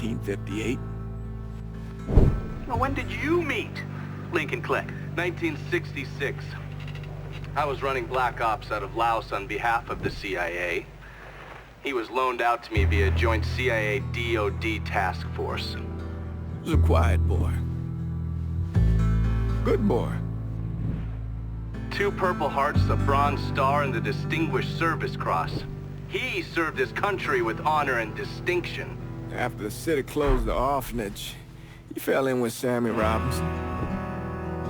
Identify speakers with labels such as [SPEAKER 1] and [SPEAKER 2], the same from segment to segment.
[SPEAKER 1] 1958.
[SPEAKER 2] Well, when did you meet Lincoln Click?
[SPEAKER 3] 1966. I was running Black Ops out of Laos on behalf of the CIA. He was loaned out to me via joint CIA-DOD task force.
[SPEAKER 1] He was a quiet boy. Good boy.
[SPEAKER 3] 2 Purple Hearts, a Bronze Star, and the Distinguished Service Cross. He served his country with honor and distinction.
[SPEAKER 1] After the city closed the orphanage, he fell in with Sammy Robinson.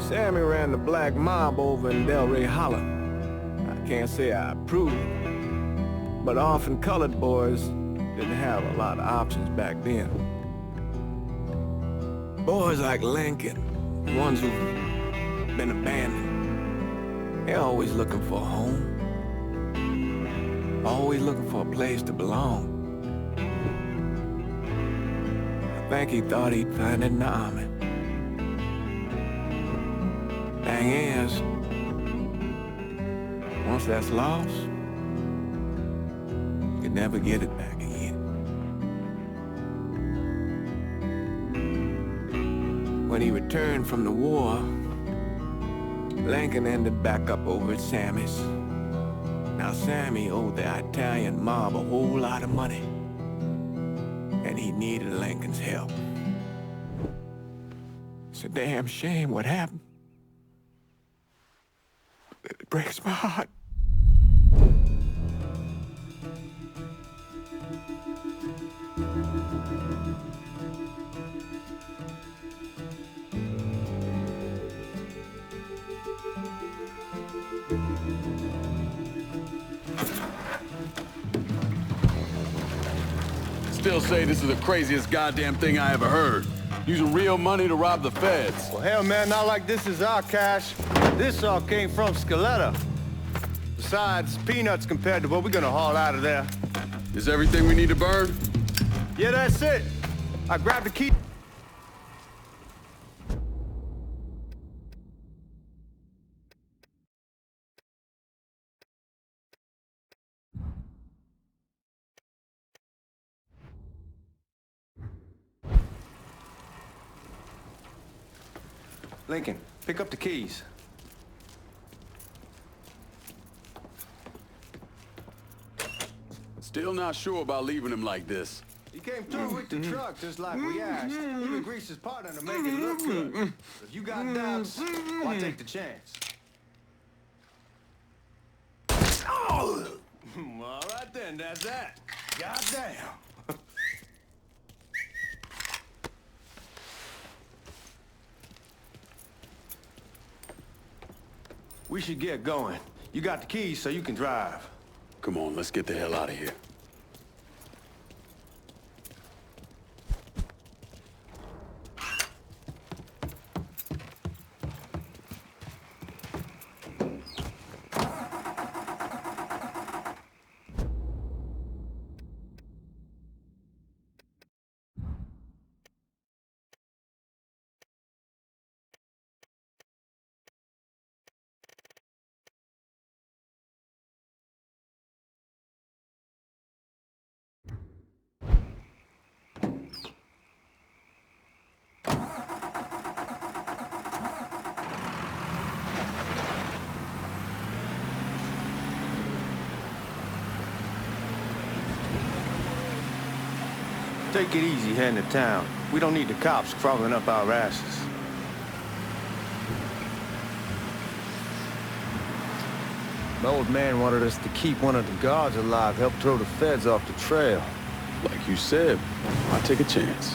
[SPEAKER 1] Sammy ran the black mob over in Delray Hollow. I can't say I approve, but orphan colored boys didn't have a lot of options back then. Boys like Lincoln, ones who've been abandoned, they're always looking for a home. Always looking for a place to belong. I think he thought he'd find it in the army. Thing is, once that's lost, you can never get it back again. When he returned from the war, Lincoln ended back up over at Sammy's. Now Sammy owed the Italian mob a whole lot of money, and he needed Lincoln's help. It's a damn shame what happened. It breaks my heart.
[SPEAKER 4] Still say this is the craziest goddamn thing I ever heard. Using real money to rob the feds.
[SPEAKER 5] Well, hell, man, not like this is our cash. This all came from Scaletta. Besides, peanuts compared to what we're gonna haul out of there.
[SPEAKER 4] Is everything we need to burn?
[SPEAKER 5] Yeah, that's it. I grabbed the key. Lincoln, pick up the keys.
[SPEAKER 4] Still not sure about leaving him like this.
[SPEAKER 5] He came through with the truck just like we asked. Even greased his partner to make it look good. If you got doubts, why take the chance? Oh! All right then, that's that. Goddamn. We should get going. You got the keys so you can drive.
[SPEAKER 4] Come on, let's get the hell out of here.
[SPEAKER 5] Take it easy heading to town. We don't need the cops crawling up our asses. The old man wanted us to keep one of the guards alive, help throw the feds off the trail.
[SPEAKER 4] Like you said, I'll take a chance.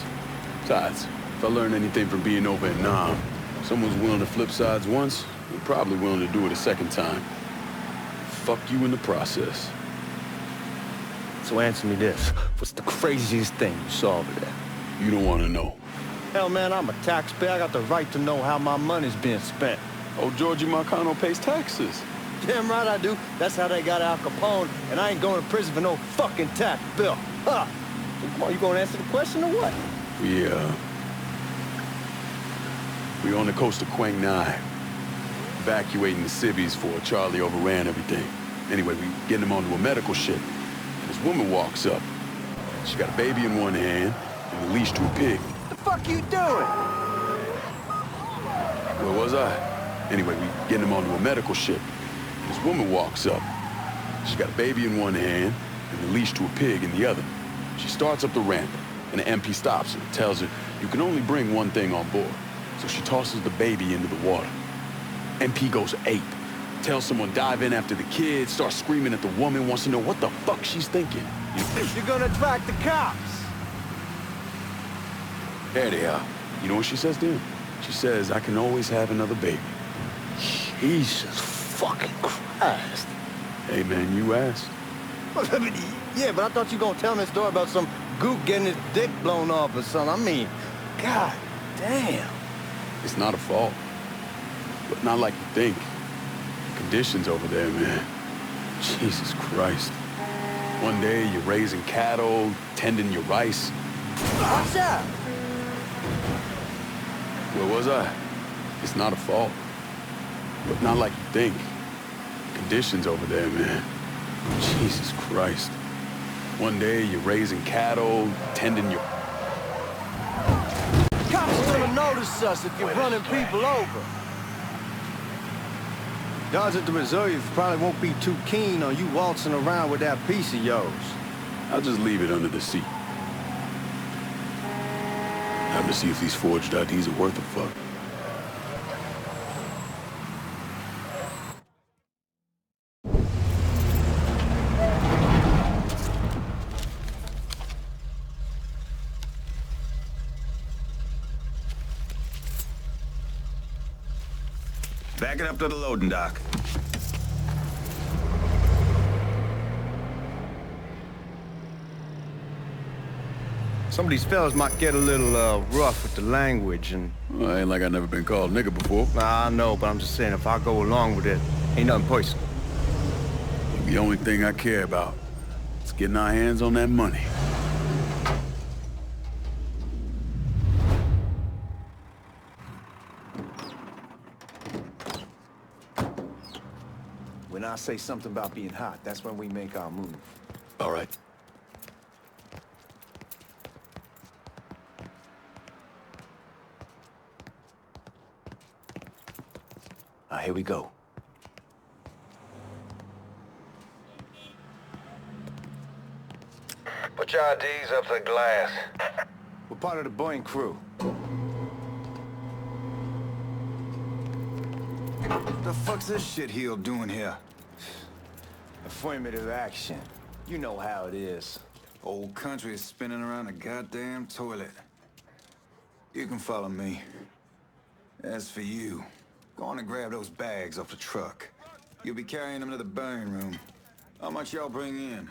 [SPEAKER 4] Besides, if I learn anything from being over in Nam, if someone's willing to flip sides once, they're probably willing to do it a second time. Fuck you in the process.
[SPEAKER 5] So answer me this. What's the craziest thing you saw over there?
[SPEAKER 4] You don't want to know.
[SPEAKER 5] Hell, man, I'm a taxpayer. I got the right to know how my money's being spent.
[SPEAKER 4] Oh, Georgie Marcano pays taxes.
[SPEAKER 5] Damn right I do. That's how they got Al Capone, and I ain't going to prison for no fucking tax bill. Huh? So come on, you gonna answer the question or what?
[SPEAKER 4] We on the coast of Quang Nai, evacuating the civvies for Charlie overran everything. Anyway, we getting him onto a medical ship. This woman walks up. She got a baby in one hand, and the leash to a pig.
[SPEAKER 5] What the fuck you doing?
[SPEAKER 4] Where was I? Anyway, we getting him onto a medical ship. This woman walks up. She's got a baby in one hand and the leash to a pig in the other. She starts up the ramp, and the MP stops her and tells her you can only bring one thing on board. So she tosses the baby into the water. MP goes ape. Tells someone dive in after the kid, starts screaming at the woman, wants to know what the fuck she's thinking.
[SPEAKER 5] You're gonna attract the cops.
[SPEAKER 4] There they are. You know what she says to him? She says, I can always have another baby.
[SPEAKER 5] Jesus fucking Christ.
[SPEAKER 4] Hey, man, you asked.
[SPEAKER 5] Yeah, but I thought you were gonna tell me a story about some gook getting his dick blown off or something. I mean, god damn.
[SPEAKER 4] It's not a fault. But not like you think. The conditions over there, man. Jesus Christ. One day you're raising cattle, tending your rice.
[SPEAKER 5] Watch out!
[SPEAKER 4] Where was I? It's not a fault. But not like you think. The conditions over there, man. Jesus Christ. One day you're raising cattle, tending your...
[SPEAKER 5] Cops are gonna notice us if you're running people over. Guards at the reserve probably won't be too keen on you waltzing around with that piece of yours.
[SPEAKER 4] I'll just leave it under the seat. Time to see if these forged IDs are worth a fuck.
[SPEAKER 6] Back it up to the loading dock.
[SPEAKER 5] Some of these fellas might get a little rough with the language and...
[SPEAKER 4] Well, ain't like I never been called nigga before.
[SPEAKER 5] Nah, I know, but I'm just saying if I go along with it, ain't nothing personal.
[SPEAKER 4] The only thing I care about is getting our hands on that money.
[SPEAKER 7] When I say something about being hot, that's when we make our move.
[SPEAKER 4] All right.
[SPEAKER 7] Here we go.
[SPEAKER 6] Put your IDs up to the glass.
[SPEAKER 7] We're part of the Boeing crew.
[SPEAKER 6] What the fuck's this shitheel doing here?
[SPEAKER 7] Affirmative action. You know how it is.
[SPEAKER 6] Old country is spinning around a goddamn toilet. You can follow me. As for you, go on and grab those bags off the truck. You'll be carrying them to the burning room. How much y'all bring in?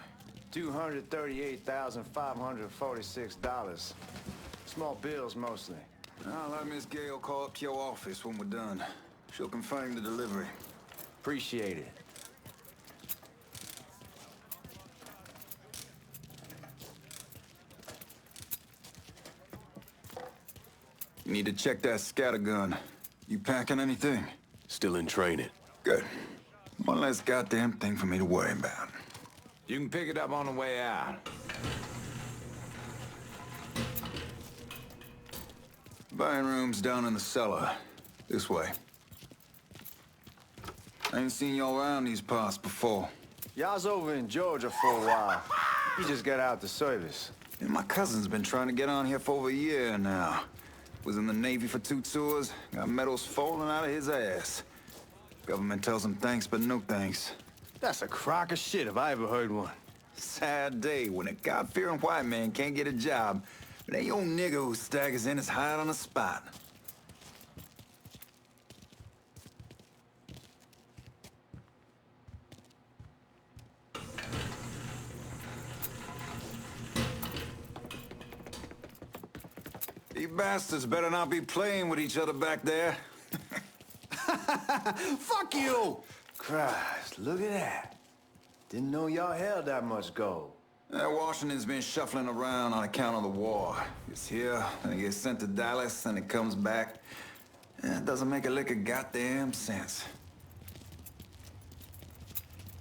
[SPEAKER 7] $238,546. Small bills, mostly.
[SPEAKER 6] I'll let Miss Gale call up to your office when we're done. She'll confirm the delivery.
[SPEAKER 7] Appreciate it.
[SPEAKER 6] You need to check that scattergun. You packing anything?
[SPEAKER 4] Still in training.
[SPEAKER 6] Good. One less goddamn thing for me to worry about.
[SPEAKER 1] You can pick it up on the way out.
[SPEAKER 6] Buying room's down in the cellar. This way. I ain't seen y'all around these parts before.
[SPEAKER 7] Y'all's over in Georgia for a while. You just got out the service.
[SPEAKER 6] And my cousin's been trying to get on here for over a year now. Was in the Navy for 2 tours, got medals falling out of his ass. Government tells him thanks, but no thanks.
[SPEAKER 5] That's a crock of shit if I ever heard one.
[SPEAKER 6] Sad day when a God-fearing white man can't get a job, but ain't your nigga who staggers in is hired on the spot. You bastards better not be playing with each other back there.
[SPEAKER 5] Fuck you!
[SPEAKER 7] Christ, look at that. Didn't know y'all held that much gold.
[SPEAKER 6] Washington's been shuffling around on account of the war. It's here, then it gets sent to Dallas, and it comes back. It doesn't make a lick of goddamn sense.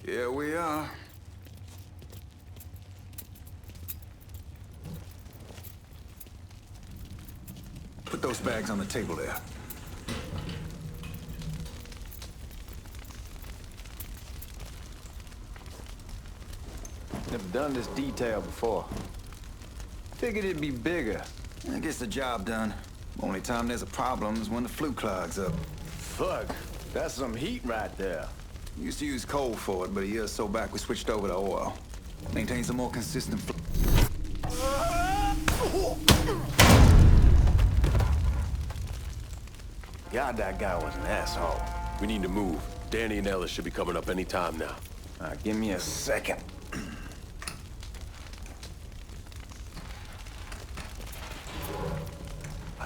[SPEAKER 6] Here we are. Put those bags on the table there.
[SPEAKER 7] Never done this detail before. Figured it'd be bigger.
[SPEAKER 6] That gets the job done. Only time there's a problem is when the flue clogs up.
[SPEAKER 7] Fuck, that's some heat right there.
[SPEAKER 6] Used to use coal for it, but a year or so back we switched over to oil. Maintains a more consistent
[SPEAKER 7] God, that guy was an asshole.
[SPEAKER 8] We need to move. Danny and Ellis should be coming up any time now.
[SPEAKER 7] Give me a second.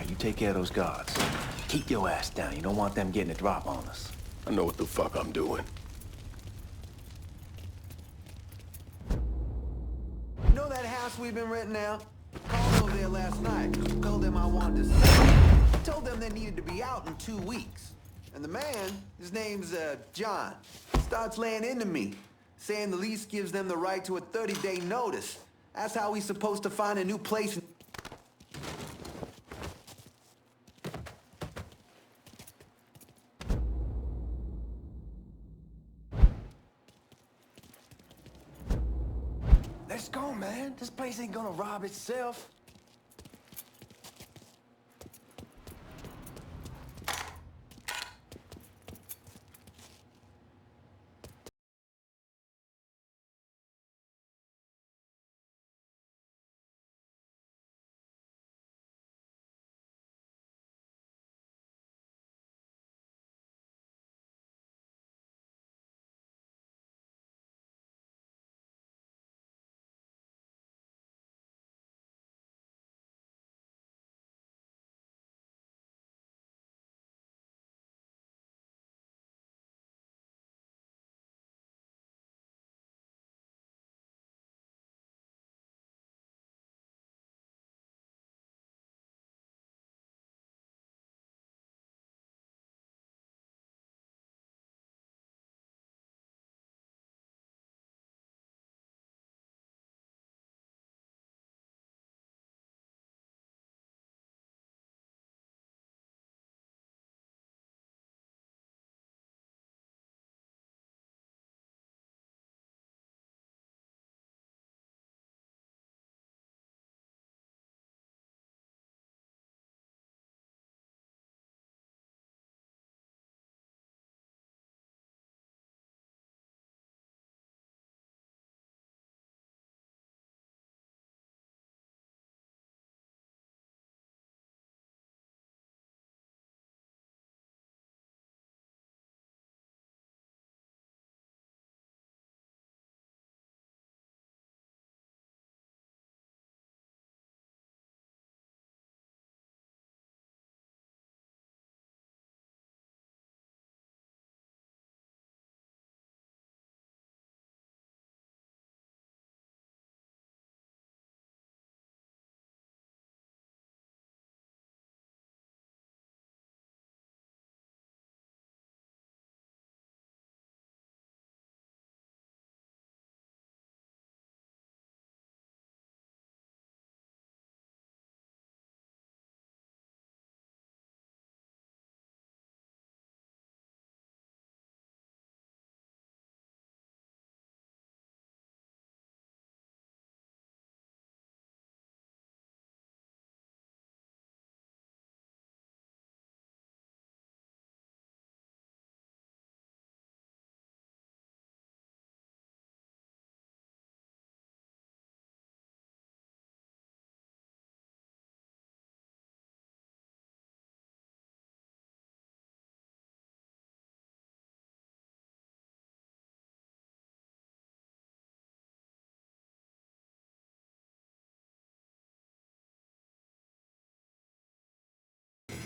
[SPEAKER 7] You take care of those guards. Keep your ass down. You don't want them getting a drop on us.
[SPEAKER 8] I know what the fuck I'm doing.
[SPEAKER 9] You know that house we've been renting out? Called over there last night. Told them I wanted to sell. Told them they needed to be out in 2 weeks. And the man, his name's John, starts laying into me, saying the lease gives them the right to a 30-day notice. That's how he's supposed to find a new place.
[SPEAKER 7] Let's go, man. This place ain't gonna rob itself.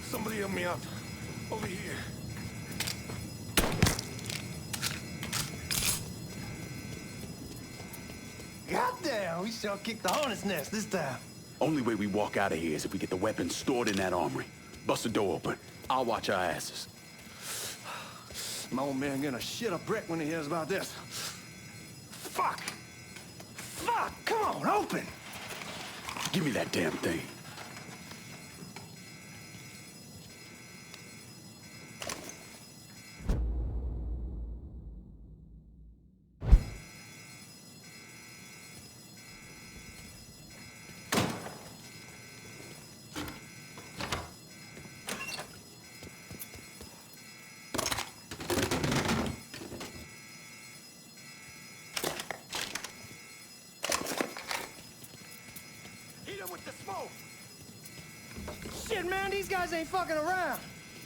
[SPEAKER 5] Somebody help me out. Over here.
[SPEAKER 7] Goddamn, we sure kicked the hornet's nest this time.
[SPEAKER 4] Only way we walk out of here is if we get the weapons stored in that armory. Bust the door open. I'll watch our asses.
[SPEAKER 5] My old man gonna shit a brick when he hears about this. Fuck! Fuck! Come on, open!
[SPEAKER 4] Give me that damn thing.
[SPEAKER 5] with the smoke! Shit, man, these guys ain't fucking around.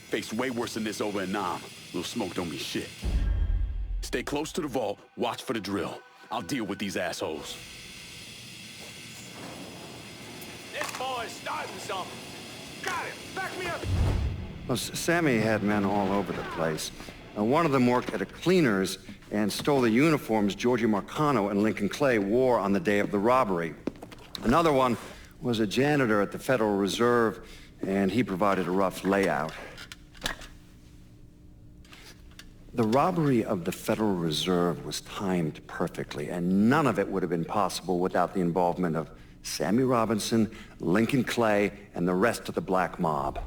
[SPEAKER 4] Faced way worse than this over in Nam. Little smoke don't mean shit. Stay close to the vault, watch for the drill. I'll deal with these assholes.
[SPEAKER 1] This boy's starting something. Got him! Back me up!
[SPEAKER 10] Well, Sammy had men all over the place. One of them worked at a cleaner's and stole the uniforms Georgie Marcano and Lincoln Clay wore on the day of the robbery. Another one was a janitor at the Federal Reserve, and he provided a rough layout. The robbery of the Federal Reserve was timed perfectly, and none of it would have been possible without the involvement of Sammy Robinson, Lincoln Clay, and the rest of the black mob.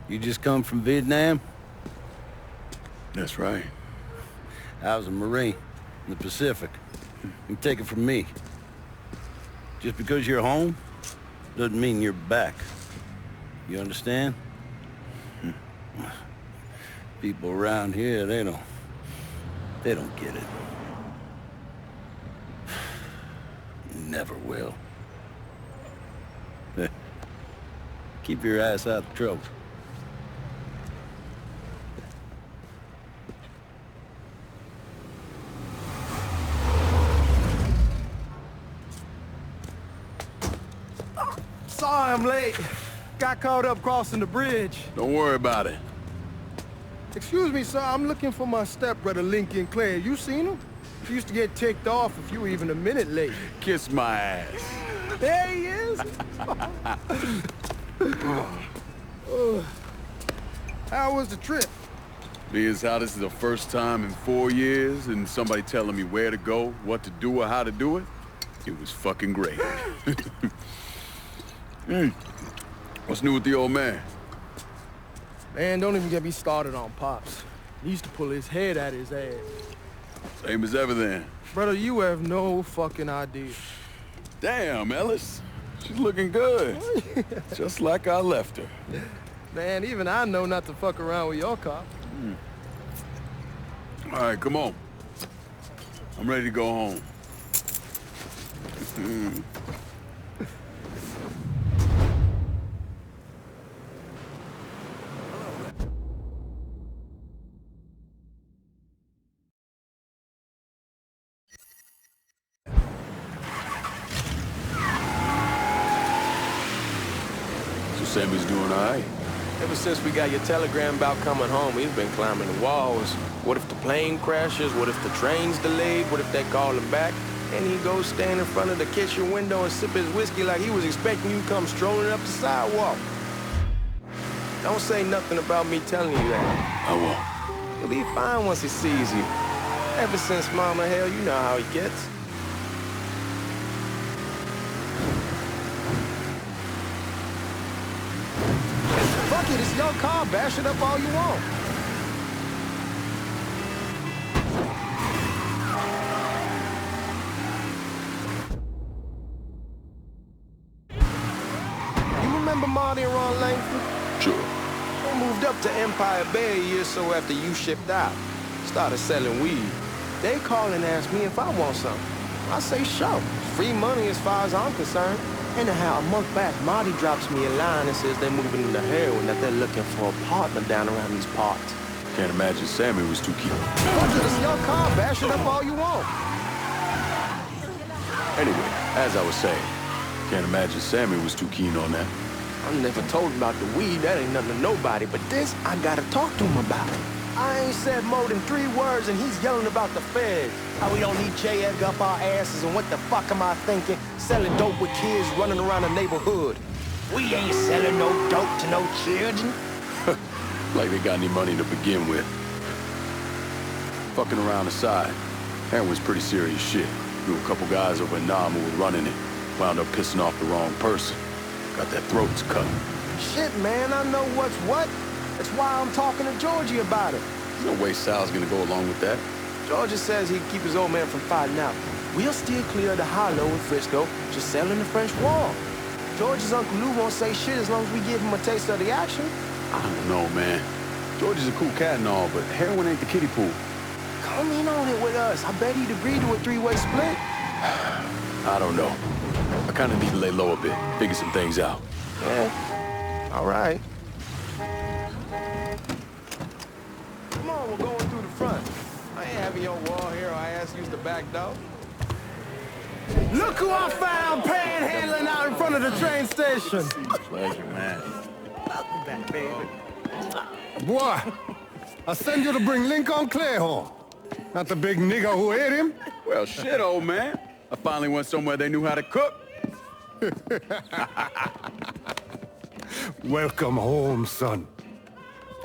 [SPEAKER 11] You just come from Vietnam?
[SPEAKER 4] That's right.
[SPEAKER 11] I was a Marine in the Pacific. You take it from me. Just because you're home doesn't mean you're back. You understand? People around here, they don't get it. Never will. Keep your ass out of trouble.
[SPEAKER 5] Sorry I'm late. Got caught up crossing the bridge.
[SPEAKER 4] Don't worry about it.
[SPEAKER 5] Excuse me, sir. I'm looking for my stepbrother, Lincoln Clay. You seen him? He used to get ticked off if you were even a minute late.
[SPEAKER 4] Kiss my ass.
[SPEAKER 5] There he is. How was the trip?
[SPEAKER 4] Being as how this is the first time in 4 years and somebody telling me where to go, what to do, or how to do it, it was fucking great. What's new with the old man?
[SPEAKER 5] Man, don't even get me started on Pops. He used to pull his head out his ass.
[SPEAKER 4] Same as ever then.
[SPEAKER 5] Brother, you have no fucking idea.
[SPEAKER 4] Damn, Ellis. She's looking good. Just like I left her.
[SPEAKER 5] Man, even I know not to fuck around with your cop.
[SPEAKER 4] All right, come on. I'm ready to go home. Sammy's doing all right.
[SPEAKER 8] Ever since we got your telegram about coming home, he's been climbing the walls. What if the plane crashes? What if the train's delayed? What if they call him back? And he goes stand in front of the kitchen window and sip his whiskey like he was expecting you to come strolling up the sidewalk. Don't say nothing about me telling you that.
[SPEAKER 4] I won't.
[SPEAKER 8] He'll be fine once he sees you. Ever since Mama, hell, you know how he gets.
[SPEAKER 5] Fuck it, it's your car. Bash it up all you want. You remember Marty and Ron Langford?
[SPEAKER 4] Sure.
[SPEAKER 8] They moved up to Empire Bay a year or so after you shipped out. Started selling weed. They call and ask me if I want something. I say sure. Free money as far as I'm concerned. Anyhow, a month back, Marty drops me a line and says they're moving into heroin, that they're looking for a partner down around these parts.
[SPEAKER 4] Can't imagine Sammy was too keen.
[SPEAKER 5] Fuck it, it's your car. Bash it up all you want.
[SPEAKER 4] Anyway, as I was saying, can't imagine Sammy was too keen on that.
[SPEAKER 8] I never told him about the weed, that ain't nothing to nobody, but this, I gotta talk to him about it. I ain't said more than 3 words and he's yelling about the feds. How we don't need J. Edgar up our asses and what the fuck am I thinking? Selling dope with kids running around the neighborhood. We ain't selling no dope to no children.
[SPEAKER 4] Like they got any money to begin with. Fucking around aside, heroin's pretty serious shit. Knew a couple guys over in Nam who were running it. Wound up pissing off the wrong person. Got their throats cut.
[SPEAKER 8] Shit, man, I know what's what. That's why I'm talking to Georgie about it.
[SPEAKER 4] There's no way Sal's gonna go along with that.
[SPEAKER 8] Georgia says he'd keep his old man from fighting out. We'll steer clear of the hollow in Frisco, just selling the French Wall. George's Uncle Lou won't say shit as long as we give him a taste of the action.
[SPEAKER 4] I don't know, man. George is a cool cat and all, but heroin ain't the kiddie pool.
[SPEAKER 8] Come in on it with us. I bet he'd agree to a three-way split.
[SPEAKER 4] I don't know. I kind of need to lay low a bit, figure some things out.
[SPEAKER 8] Yeah, all right. Come on, we're going through the front. I ain't having your wall here or I ask use the back door.
[SPEAKER 5] Look who I found panhandling out in front of the train station.
[SPEAKER 11] Pleasure, man.
[SPEAKER 9] Welcome back, baby.
[SPEAKER 5] Boy, I send you to bring Lincoln Clay home. Not the big nigger who ate him.
[SPEAKER 4] Well, shit, old man. I finally went somewhere they knew how to cook.
[SPEAKER 5] Welcome home, son.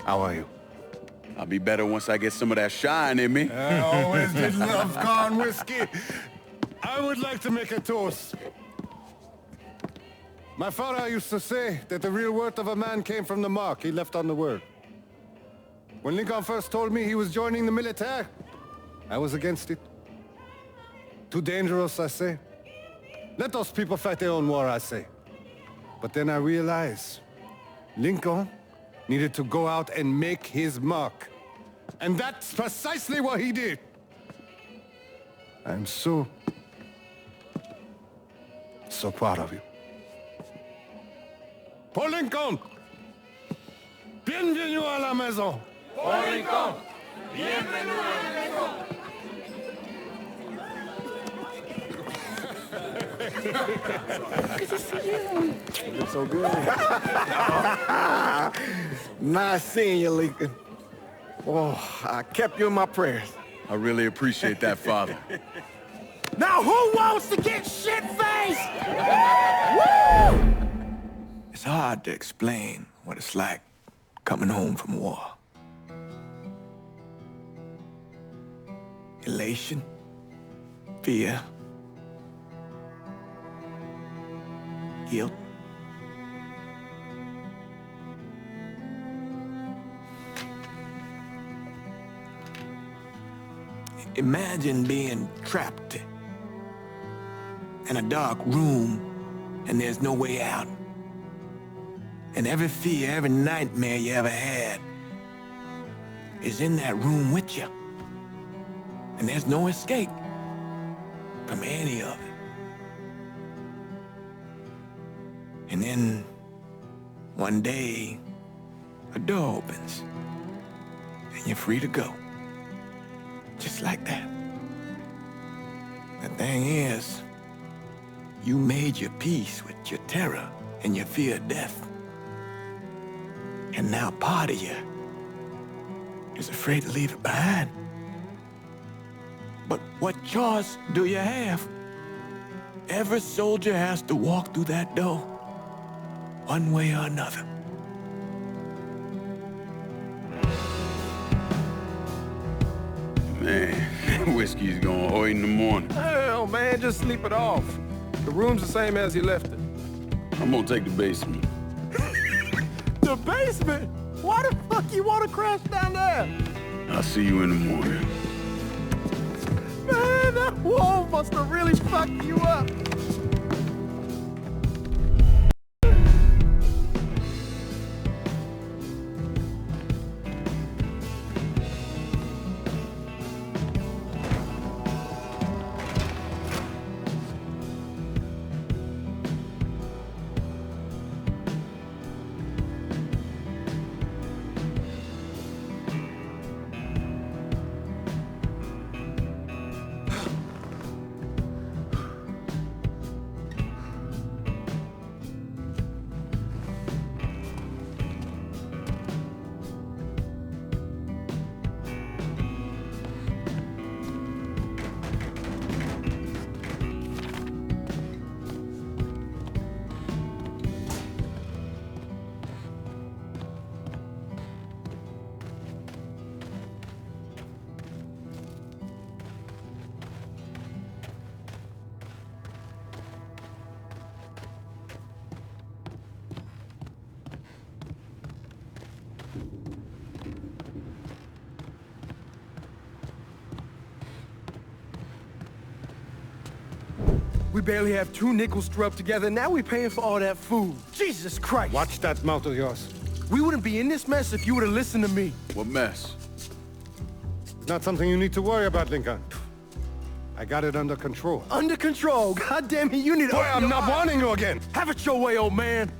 [SPEAKER 5] How are you?
[SPEAKER 4] I'll be better once I get some of that shine in me.
[SPEAKER 5] I always did love corn whiskey. I would like to make a toast. My father used to say that the real worth of a man came from the mark he left on the world. When Lincoln first told me he was joining the military, I was against it. Too dangerous, I say. Let those people fight their own war, I say. But then I realized Lincoln needed to go out and make his mark. And that's precisely what he did. I'm so proud of you. Paul Lincoln! Bienvenue à la maison!
[SPEAKER 1] Paul Lincoln, bienvenue à la maison.
[SPEAKER 5] Good to see you.
[SPEAKER 1] You look so good. Nice seeing you, Lincoln. Oh, I kept you in my prayers.
[SPEAKER 4] I really appreciate that, Father.
[SPEAKER 1] Now who wants to get shit-faced? Woo! It's hard to explain what it's like coming home from war. Elation, fear, guilt. Imagine being trapped in a dark room and there's no way out. And every fear, every nightmare you ever had is in that room with you. And there's no escape from any of it. And then one day, a door opens and you're free to go. Just like that. The thing is, you made your peace with your terror and your fear of death. And now part of you is afraid to leave it behind. But what choice do you have? Every soldier has to walk through that door, one way or another.
[SPEAKER 4] Man, whiskey's going hoy in the morning.
[SPEAKER 8] Hell, man, just sleep it off. The room's the same as you left it.
[SPEAKER 4] I'm gonna take the basement.
[SPEAKER 8] The basement? Why the fuck you want to crash down there?
[SPEAKER 4] I'll see you in the morning.
[SPEAKER 8] Man, that wall must have really fucked you up. We barely have 2 nickels to rub together, now we paying for all that food. Jesus Christ!
[SPEAKER 5] Watch that mouth of yours.
[SPEAKER 8] We wouldn't be in this mess if you would've listened to me.
[SPEAKER 4] What mess?
[SPEAKER 5] It's not something you need to worry about, Lincoln. I got it under control.
[SPEAKER 8] Under control? God damn it, you need to...
[SPEAKER 5] Boy, I'm not warning you again!
[SPEAKER 8] Have it your way, old man!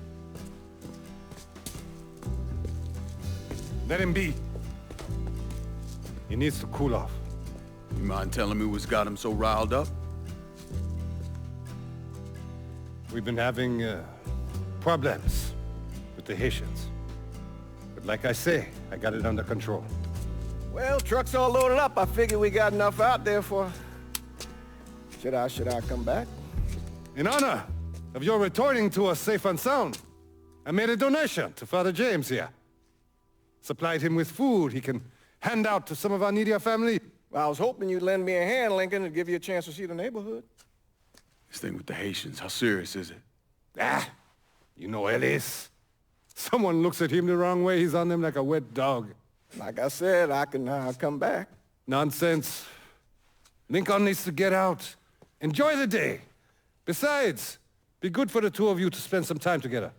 [SPEAKER 5] Let him be. He needs to cool off.
[SPEAKER 4] You mind telling me what's got him so riled up?
[SPEAKER 5] We've been having problems with the Haitians. But like I say, I got it under control.
[SPEAKER 1] Well, truck's all loaded up. I figure we got enough out there for... Should I come back?
[SPEAKER 5] In honor of your returning to us safe and sound, I made a donation to Father James here. Supplied him with food he can hand out to some of our needier family.
[SPEAKER 1] Well, I was hoping you'd lend me a hand, Lincoln, and give you a chance to see the neighborhood.
[SPEAKER 4] This thing with the Haitians, how serious is it?
[SPEAKER 5] You know Ellis. Someone looks at him the wrong way, he's on them like a wet dog.
[SPEAKER 1] Like I said, I can come back.
[SPEAKER 5] Nonsense. Lincoln needs to get out. Enjoy the day. Besides, be good for the two of you to spend some time together.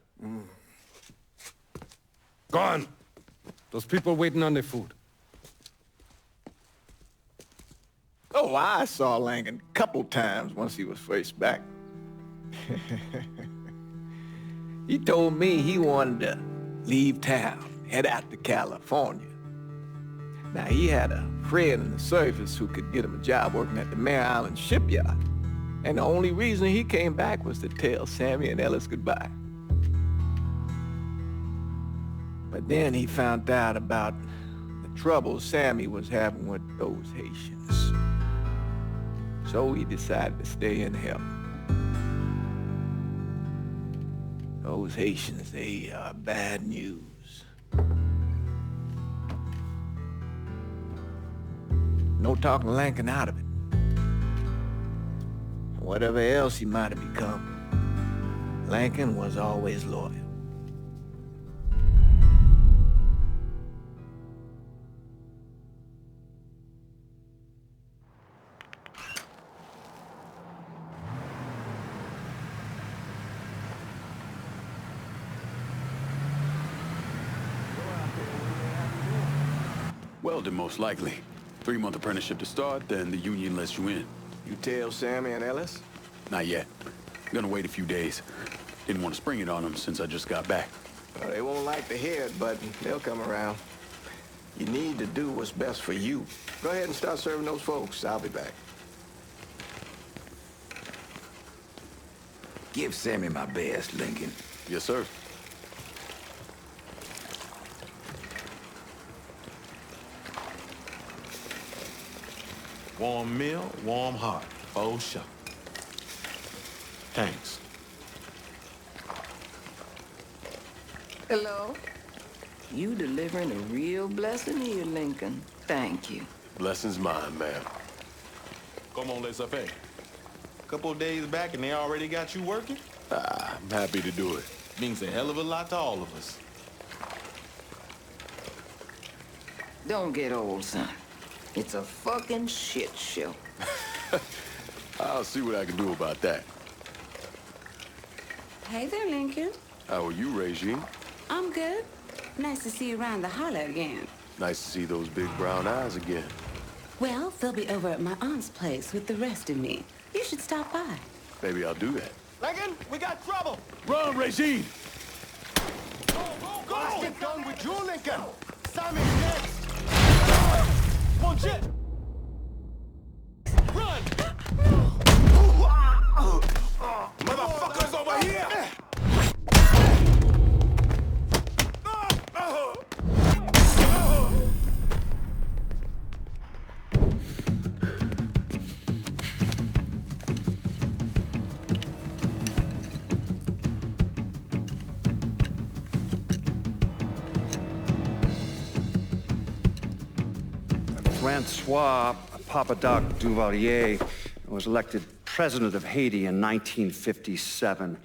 [SPEAKER 5] Go on. Those people waiting on their food.
[SPEAKER 1] Oh, I saw Lincoln a couple times once he was first back. He told me he wanted to leave town, head out to California. Now, he had a friend in the service who could get him a job working at the Mare Island shipyard. And the only reason he came back was to tell Sammy and Ellis goodbye. But then he found out about the trouble Sammy was having with those Haitians. So he decided to stay and help. Those Haitians, they are bad news. No talking Lincoln out of it. Whatever else he might have become, Lincoln was always loyal.
[SPEAKER 4] Welding, most likely. 3-month apprenticeship to start, then the union lets you in.
[SPEAKER 1] You tell Sammy and Ellis?
[SPEAKER 4] Not yet. Gonna wait a few days. Didn't want to spring it on them since I just got back.
[SPEAKER 1] Well, they won't like to hear it, but they'll come around. You need to do what's best for you. Go ahead and start serving those folks. I'll be back.
[SPEAKER 12] Give Sammy my best, Lincoln.
[SPEAKER 4] Yes, sir.
[SPEAKER 13] Warm meal, warm heart. Oh, sure. Thanks.
[SPEAKER 14] Hello? You delivering a real blessing here, Lincoln. Thank you.
[SPEAKER 13] Blessing's mine, ma'am. Come on, let's affair. Couple of days back and they already got you working?
[SPEAKER 4] I'm happy to do it.
[SPEAKER 13] Means a hell of a lot to all of us.
[SPEAKER 14] Don't get old, son. It's a fucking shit show.
[SPEAKER 4] I'll see what I can do about that.
[SPEAKER 15] Hey there, Lincoln.
[SPEAKER 4] How are you, Regine?
[SPEAKER 15] I'm good. Nice to see you around the holler again.
[SPEAKER 4] Nice to see those big brown eyes again.
[SPEAKER 15] Well, they'll be over at my aunt's place with the rest of me. You should stop by.
[SPEAKER 4] Maybe I'll do that.
[SPEAKER 8] Lincoln, we got trouble!
[SPEAKER 4] Run, Regine!
[SPEAKER 8] Go! Let's get done with you, Lincoln! Sammy's next! One jet! Run!
[SPEAKER 13] Motherfuckers over here!
[SPEAKER 10] Francois Papadoc Duvalier was elected president of Haiti in 1957.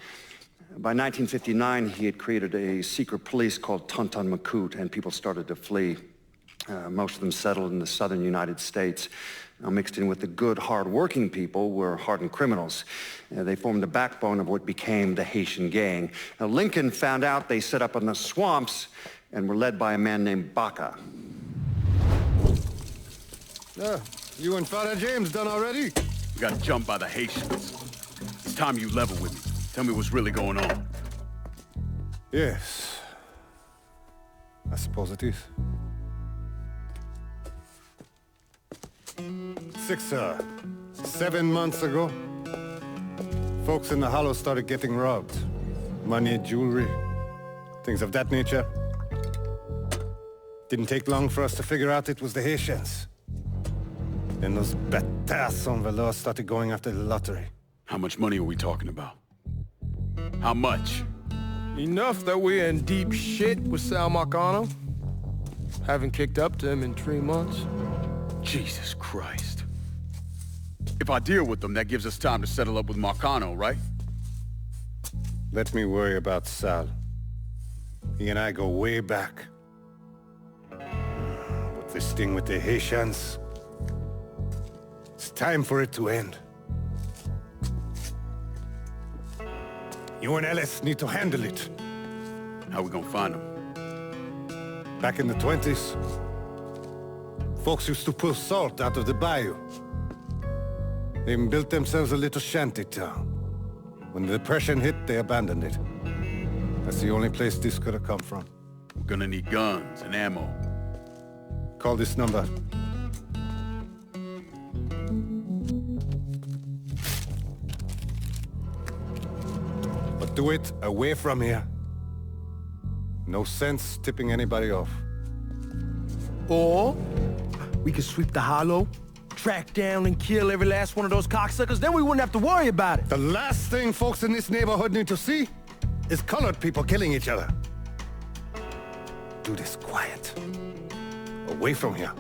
[SPEAKER 10] By 1959, he had created a secret police called Tonton Macoute, and people started to flee. Most of them settled in the southern United States. Now, mixed in with the good, hard-working people were hardened criminals. They formed the backbone of what became the Haitian gang. Now, Lincoln found out they set up in the swamps and were led by a man named Baca.
[SPEAKER 5] You and Father James done already?
[SPEAKER 4] We got jumped by the Haitians. It's time you level with me. Tell me what's really going on.
[SPEAKER 5] Yes. I suppose it is. 7 months ago, folks in the Hollow started getting robbed. Money, jewelry, things of that nature. Didn't take long for us to figure out it was the Haitians. Then those bâtards en velours started going after the lottery.
[SPEAKER 4] How much money are we talking about? How much?
[SPEAKER 1] Enough that we're in deep shit with Sal Marcano. Haven't kicked up to him in 3 months.
[SPEAKER 4] Jesus Christ. If I deal with them, that gives us time to settle up with Marcano, right?
[SPEAKER 5] Let me worry about Sal. He and I go way back. But this thing with the Haitians... it's time for it to end. You and Ellis need to handle it.
[SPEAKER 4] How we gonna find them?
[SPEAKER 5] Back in the 20s, folks used to pull salt out of the bayou. They even built themselves a little shanty town. When the Depression hit, they abandoned it. That's the only place this could have come from.
[SPEAKER 4] We're gonna need guns and ammo.
[SPEAKER 5] Call this number. But do it away from here. No sense tipping anybody off.
[SPEAKER 8] Or we could sweep the Hollow, track down and kill every last one of those cocksuckers, then we wouldn't have to worry about it.
[SPEAKER 5] The last thing folks in this neighborhood need to see is colored people killing each other. Do this quiet. Away from here.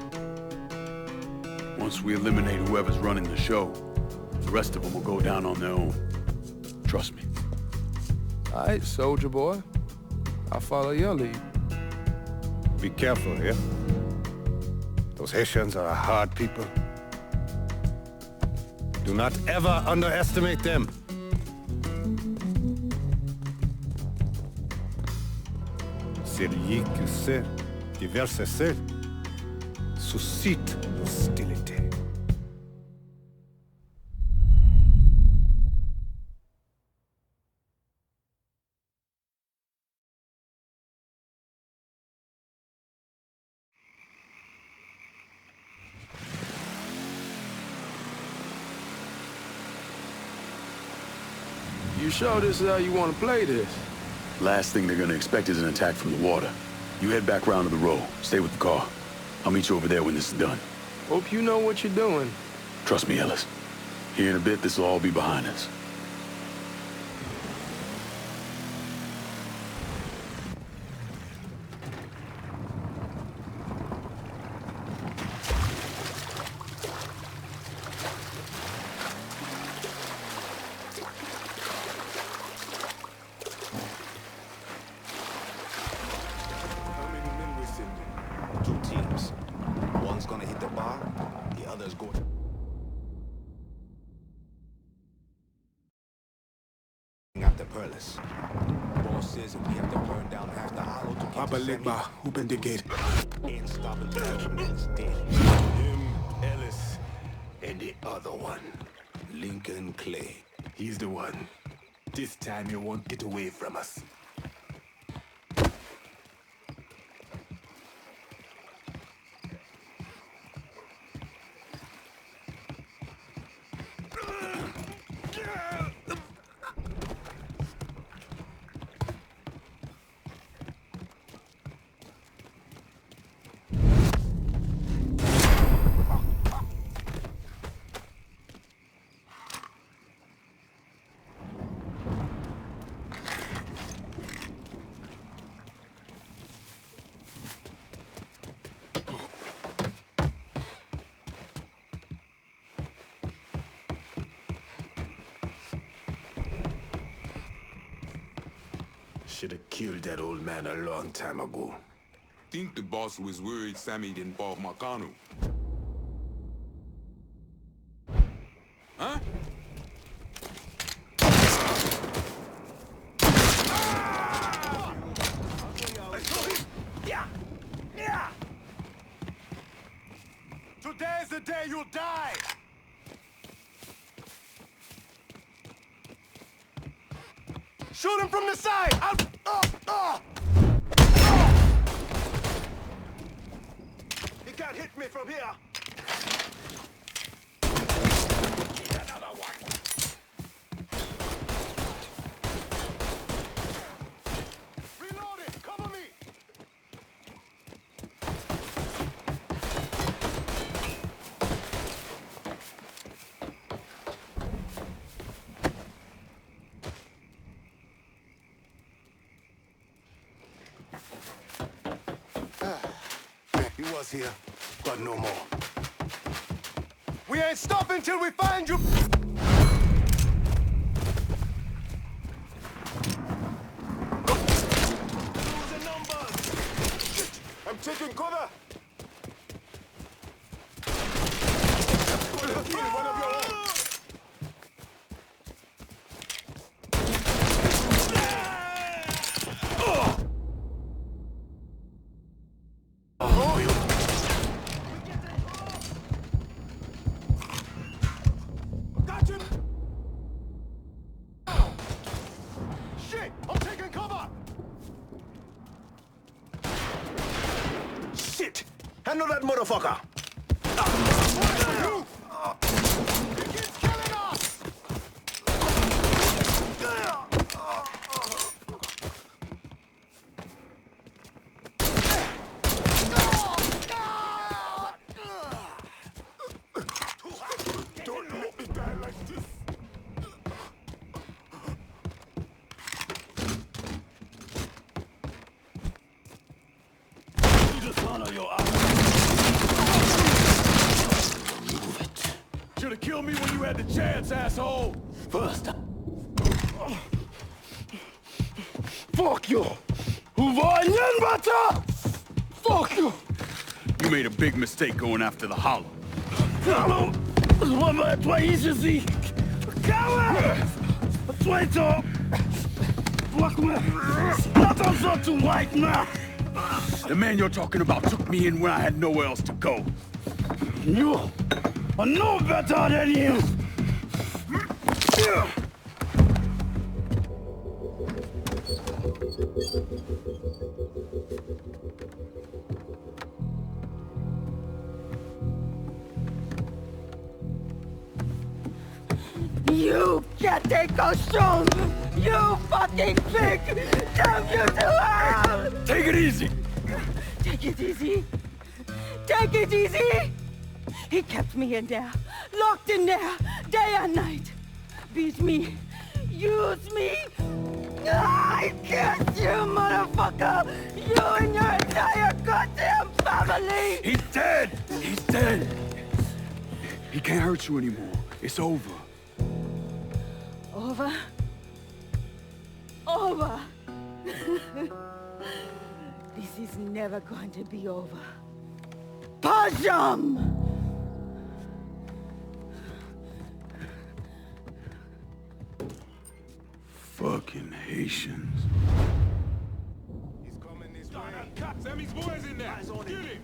[SPEAKER 4] Once we eliminate whoever's running the show, the rest of them will go down on their own. Trust me.
[SPEAKER 1] All right, soldier boy. I'll follow your lead.
[SPEAKER 5] Be careful here. Those Haitians are a hard people. Do not ever underestimate them. Celui qui sait diverser seul suscite l'hostilité.
[SPEAKER 1] You sure this is how you want to play this?
[SPEAKER 4] Last thing they're gonna expect is an attack from the water. You head back round to the row. Stay with the car. I'll meet you over there when this is done.
[SPEAKER 1] Hope you know what you're doing.
[SPEAKER 4] Trust me, Ellis. Here in a bit, this will all be behind us.
[SPEAKER 16] Two teams. One's gonna hit the bar, the other's going... out the Perlis. Boss says if we have to burn down half the Hollow to get
[SPEAKER 1] Papa
[SPEAKER 16] to
[SPEAKER 1] Ligba, open the gate.
[SPEAKER 16] Ain't stopping till that man's dead.
[SPEAKER 12] Him, Ellis, and the other one, Lincoln Clay. He's the one. This time he won't get away from us. Should have killed that old man a long time ago.
[SPEAKER 17] Think the boss was worried Sammy didn't involve Marcano.
[SPEAKER 12] way, you'll die! Shoot him from the side! He can't hit me from here! Another one! Reload it! Cover me! He was here, but no more. We ain't stopping till we find you! Losing numbers! Shit! I'm taking cover! One of your own! Handle that motherfucker! He keeps killing us! Don't let me die like this! You dishonor your honor! Should've killed me when you had the chance, asshole! First. Fuck you! Fuck you!
[SPEAKER 4] You made a big mistake going after the Hollow.
[SPEAKER 12] Hollow! Toi ici! Coward! Toi! Fuck me! Attention to white man!
[SPEAKER 4] The man you're talking about took me in when I had nowhere else to go.
[SPEAKER 12] You are no better than him!
[SPEAKER 17] You can't cochon! You fucking pig! Damn you to hell!
[SPEAKER 12] Take it easy!
[SPEAKER 17] Take it easy! Take it easy! He kept me in there, locked in there, day and night. Beat me, use me. I curse you, motherfucker! You and your entire goddamn family!
[SPEAKER 4] He's dead! He's dead! He can't hurt you anymore. It's over.
[SPEAKER 17] Over? Over! This is never going to be over. Pajam!
[SPEAKER 4] Fucking Haitians.
[SPEAKER 12] He's coming this way. Sammy's boys in there! Get it!